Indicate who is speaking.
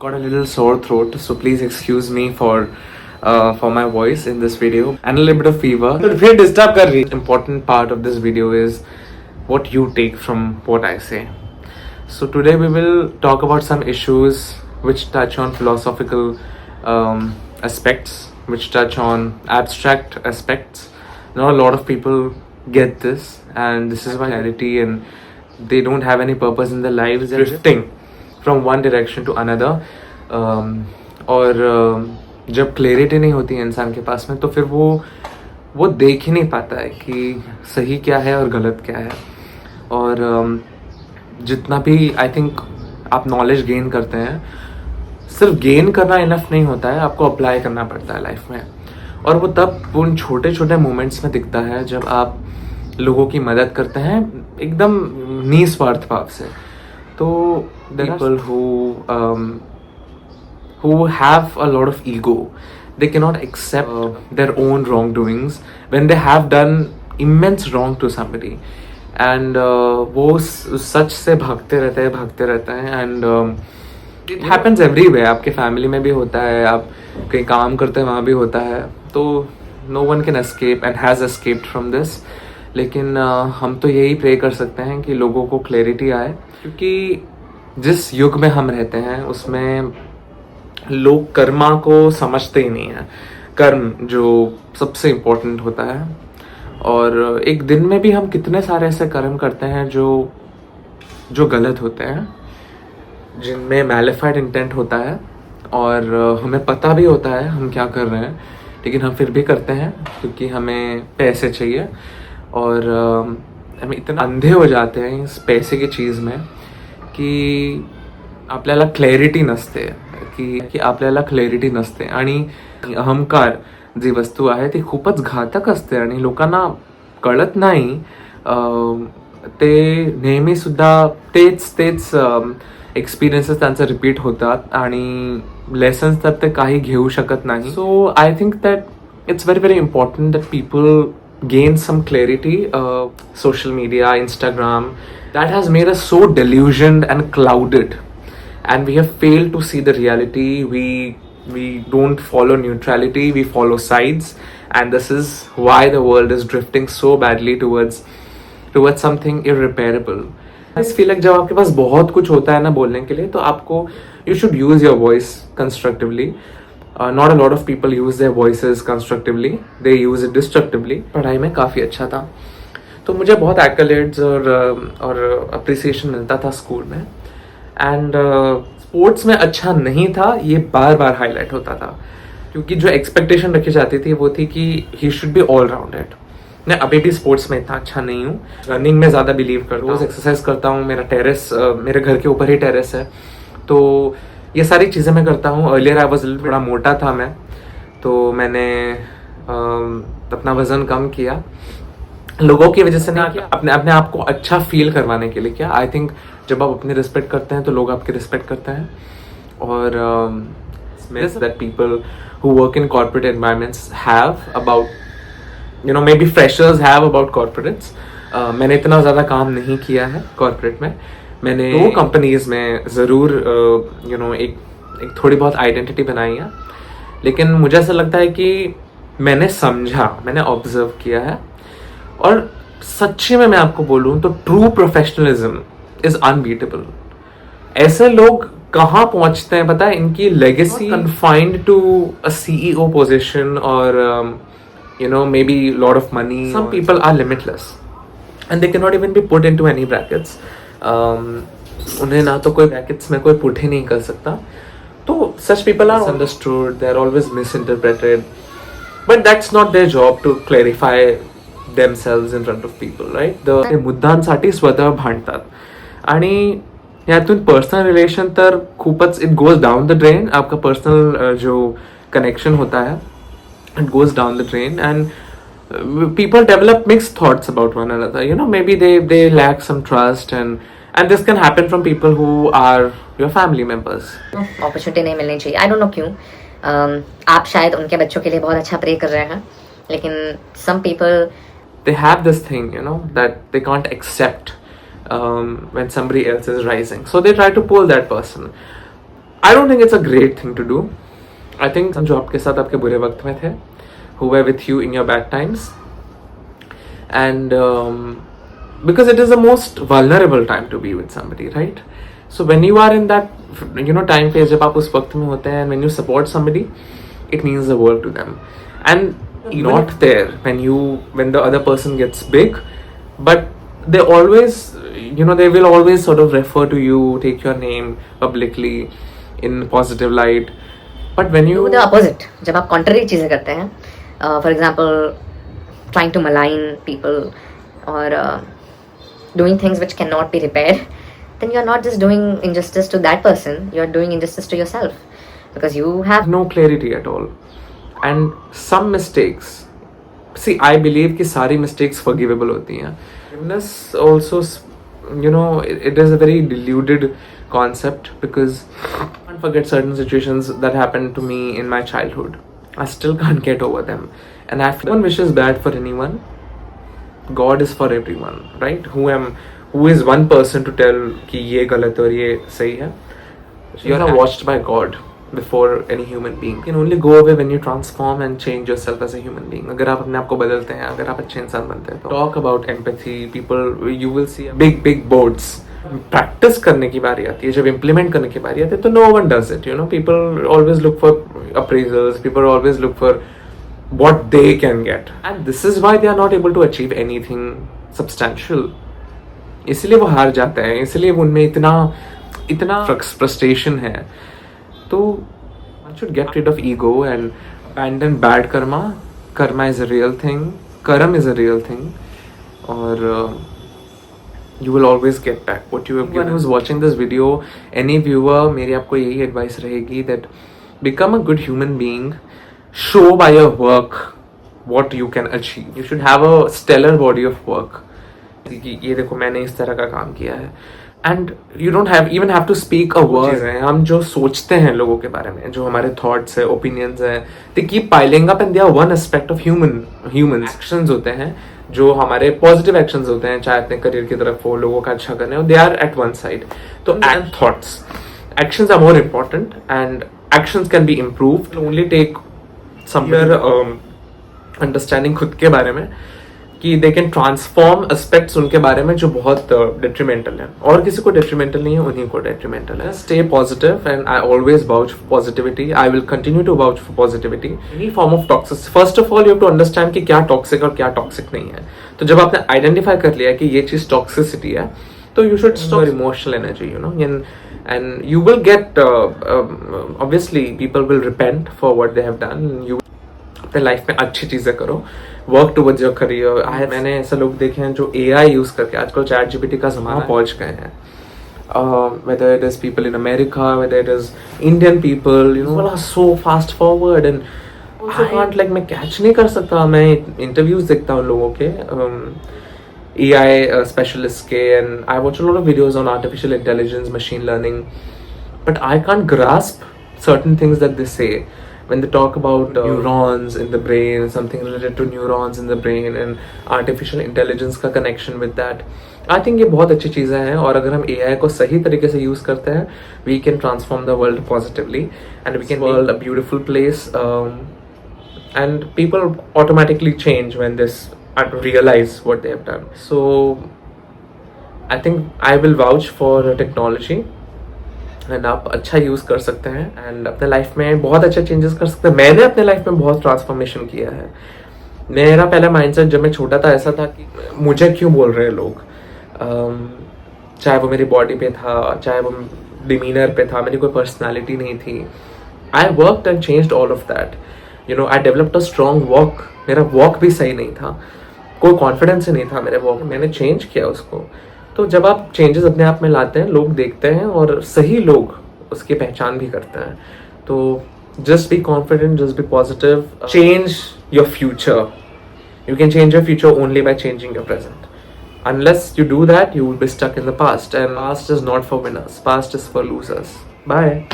Speaker 1: got a little sore throat, so please excuse me for my voice in this video and a little bit of fever. तो फिर disturb कर रही. Important part of this video is what you take from what I say. So today we will talk about some issues which touch on philosophical aspects, which touch on abstract aspects. Not a lot of people get this, and this is why reality and they don't have any purpose in their lives. They're drifting from one direction to another. और जब clarity नहीं होती है इंसान के पास में, तो फिर वो देख ही नहीं पाता है कि सही क्या है और गलत क्या है. और जितना भी आई थिंक आप नॉलेज गेन करते हैं, सिर्फ गेन करना इनफ नहीं होता है, आपको अप्लाई करना पड़ता है लाइफ में. और वो तब उन छोटे छोटे मोमेंट्स में दिखता है जब आप लोगों की मदद करते हैं एकदम निस्वार्थ भाव से. तो people who have a lot of ego, they cannot accept their own wrongdoings when they have done immense wrong to somebody, and वो सच से भागते रहते हैं and it happens everywhere. आपके फैमिली में भी होता है, आप कहीं काम करते हैं वहाँ भी होता है. तो no one can escape and has escaped from this. लेकिन हम तो यही प्रे कर सकते हैं कि लोगों को क्लैरिटी आए, क्योंकि जिस युग में हम रहते हैं उसमें लोग कर्मा को समझते ही नहीं हैं. कर्म जो सबसे इम्पोर्टेंट होता है, और एक दिन में भी हम कितने सारे ऐसे कर्म करते हैं जो गलत होते हैं, जिनमें मैलिफाइड इंटेंट होता है, और हमें पता भी होता है हम क्या कर रहे हैं, लेकिन हम फिर भी करते हैं क्योंकि हमें पैसे चाहिए. और हम इतना अंधे हो जाते हैं इस पैसे की चीज़ में की आपल्याला क्लॅरिटी नसते, की आपल्याला क्लॅरिटी नसते. आणि अहंकार जी वस्तू आहे ती खूपच घातक असते आणि लोकांना कळत नाही. ते नेहमी सुद्धा तेच एक्सपिरियन्सेस त्यांचे रिपीट होतात आणि लेसन्स तर ते काही घेऊ शकत नाही. So I think that it's very very important that people gain some clarity. Social media, Instagram, that has made us so delusioned and clouded, and we have failed to see the reality. We don't follow neutrality, we follow sides, and this is why the world is drifting so badly towards something irreparable. I feel like जब आपके पास बहुत कुछ होता है ना बोलने के लिए, तो आपको you should use your voice constructively. Not a lot of people use their voices constructively, they use it destructively. पढ़ाई में काफ़ी अच्छा था, तो मुझे बहुत accolades और appreciation मिलता था स्कूल में. एंड स्पोर्ट्स में अच्छा नहीं था, ये बार बार हाईलाइट होता था, क्योंकि जो एक्सपेक्टेशन रखी जाती थी वो थी कि he should be all rounded. मैं अभी भी स्पोर्ट्स में इतना अच्छा नहीं हूँ. रनिंग में ज़्यादा बिलीव करता हूँ, रोज एक्सरसाइज करता हूँ. मेरा टेरेस मेरे घर के ऊपर ही टेरेस है, तो ये सारी चीज़ें मैं करता हूँ. अर्लियर आई वाज थोड़ा मोटा था मैं, तो मैंने अपना वज़न कम किया लोगों की वजह से ना, अपने आप को अच्छा फील करवाने के लिए. क्या आई थिंक जब आप अपनी रिस्पेक्ट करते हैं तो लोग आपकी रिस्पेक्ट करते हैं. और that people who work in corporate environments have about, you know, may B freshers have about corporates. मैंने इतना ज़्यादा काम नहीं किया है कॉर्पोरेट में. मैंने 2 कंपनीज में ज़रूर यू नो एक थोड़ी बहुत आइडेंटिटी बनाई है, लेकिन मुझे ऐसा लगता है कि मैंने समझा, मैंने ऑब्जर्व किया है. और सच्ची में मैं आपको बोलूँ तो ट्रू प्रोफेशनलिज्म इज अनबीटेबल. ऐसे लोग कहाँ पहुँचते हैं पता है? इनकी legacy confined to a CEO position और you know may be lot of money. Some people are limitless and they can not even be put into any brackets. उन्हें ना तो कोई ब्रैकेट्स में कोई पुट ही नहीं कर सकता. तो such people are understood, they are always misinterpreted, but that's not their job to clarify themselves in front of people, right? ते मुद्दांसाठी स्वतः भांडतात आणि यातून पर्सनल रिलेशन तर खूपच it goes down the drain. आपका पर्सनल जो कनेक्शन होता है it goes down the drain, and people develop mixed thoughts about one another. You know, maybe they lack some trust, and this can happen from people who are your family members.
Speaker 2: Opportunity नहीं मिलनी चाहिए. I don't know क्यों. आप शायद उनके बच्चों के लिए बहुत अच्छा प्रे कर रहे हैं, लेकिन some people
Speaker 1: they have this thing, you know, that they can't accept when somebody else is rising, so they try to pull that person. I don't think it's a great thing to do. I think जो आपके साथ आपके बुरे वक्त में थे, who were with you in your bad times, and because it is the most vulnerable time to be with somebody, right? So when you are in that, time phase, जब आप उस वक्त में होते हैं, and when you support somebody, it means the world to them. And you're not there when the other person gets big, but they always, they will always sort of refer to you, take your name publicly in positive light. But when you
Speaker 2: do the opposite, जब आप contrary चीजें करते हैं, for example, trying to malign people or doing things which cannot be repaired, then you're not just doing injustice to that person, you're doing injustice to yourself, because you have
Speaker 1: no clarity at all. And some mistakes, see, I believe कि सारी mistakes forgivable होती हैं. Forgiveness also, it is a very deluded concept, because I can't forget certain situations that happened to me in my childhood. I still can't get over them. And if no one wishes bad for anyone, God is for everyone, right? Who is one person to tell कि ये गलत और ये सही है? You are watched by God before any human being. You can only go away when you transform and change yourself as a human being. अगर आप अपने आप को बदलते हैं, अगर आप अच्छे इंसान बनते हैं, तो talk about empathy. People, you will see big boards. Practice करने की बारी आती है, जब implement करने की बारी आती है, तो no one does it. People always look for appraisals. People always look for what they can get, and this is why they are not able to achieve anything substantial. इसलिए वो हार जाते हैं, इसलिए उनमें इतना frustration है. तो one should get rid of ego and abandon bad karma. Karma is a real thing. Karam is a real thing. Or you will always get back what you have given. Anyone who's watching this video, any viewer, मेरी आपको यही advice रहेगी that become a good human being. Show by your work what you can achieve. You should have a stellar body of work. ये देखो मैंने इस तरह का काम किया है. And you don't even have to speak a word. हम जो सोचते हैं लोगों के बारे में, जो हमारे thoughts है, opinions है, they keep piling up and they are one aspect of humans. Actions होते हैं जो हमारे positive actions होते हैं, चाहे अपने career की तरफ हो, लोगों का अच्छा करने हो, they are at one side. तो and thoughts, actions are more important, and actions can be improved. It'll only take some understanding खुद के बारे में कि they can transform aspects उनके बारे में जो बहुत detrimental है, और किसी को detrimental नहीं है, उन्हीं को detrimental है. Stay positive, and I always vouch for positivity. I will continue to vouch for positivity. Any form of toxicity, first of all you have to understand कि क्या toxic और क्या toxic नहीं है. तो जब आपने identify कर लिया कि ये चीज़ toxicity है, तो you should stop your emotional energy, and you will get obviously people will repent for what they have done. You अपने लाइफ में अच्छी चीज़ें करो, वर्क टुवर्ड्स योर करियर. मैंने ऐसे लोग देखे हैं जो AI यूज़ करके आजकल ChatGPT का ज़माना पहुँच गए हैं. Whether it is people in America, whether it is Indian people, people are so fast forward, and also can't मैं कैच नहीं कर सकता. मैं इंटरव्यूज देखता हूँ लोगों के AI specialists के, and I watch a lot of videos on artificial intelligence, machine learning, but I can't grasp certain things that they say. When they talk about neurons in the brain, something related to neurons in the brain and artificial intelligence का connection with that, I think ये बहुत अच्छी चीज़ें हैं, और अगर हम AI को सही तरीके से यूज़ करते हैं, we can transform the world positively, and we can make a beautiful place, and people automatically change when they realize what they have done. So I think I will vouch for technology. And आप अच्छा use कर सकते हैं and अपने life में बहुत अच्छे changes कर सकते हैं. मैंने अपने लाइफ में बहुत ट्रांसफॉर्मेशन किया है. मेरा पहला माइंडसेट जब मैं छोटा था ऐसा था कि मुझे क्यों बोल रहे हैं लोग, चाहे वो मेरी बॉडी पे था, चाहे वो डिमीनर पे था, मेरी कोई पर्सनालिटी नहीं थी. I worked and changed all of that. I developed a strong walk. मेरा वॉक भी सही नहीं था, कोई कॉन्फिडेंस ही नहीं था मेरे वॉक. मैंने चेंज किया उसको. तो जब आप चेंजेस अपने आप में लाते हैं, लोग देखते हैं और सही लोग उसकी पहचान भी करते हैं. तो just be confident, just be positive, change your future. You can change your future only by changing your present. Unless you do that, you will be stuck in the past. And past is not for winners. Past is for losers. Bye.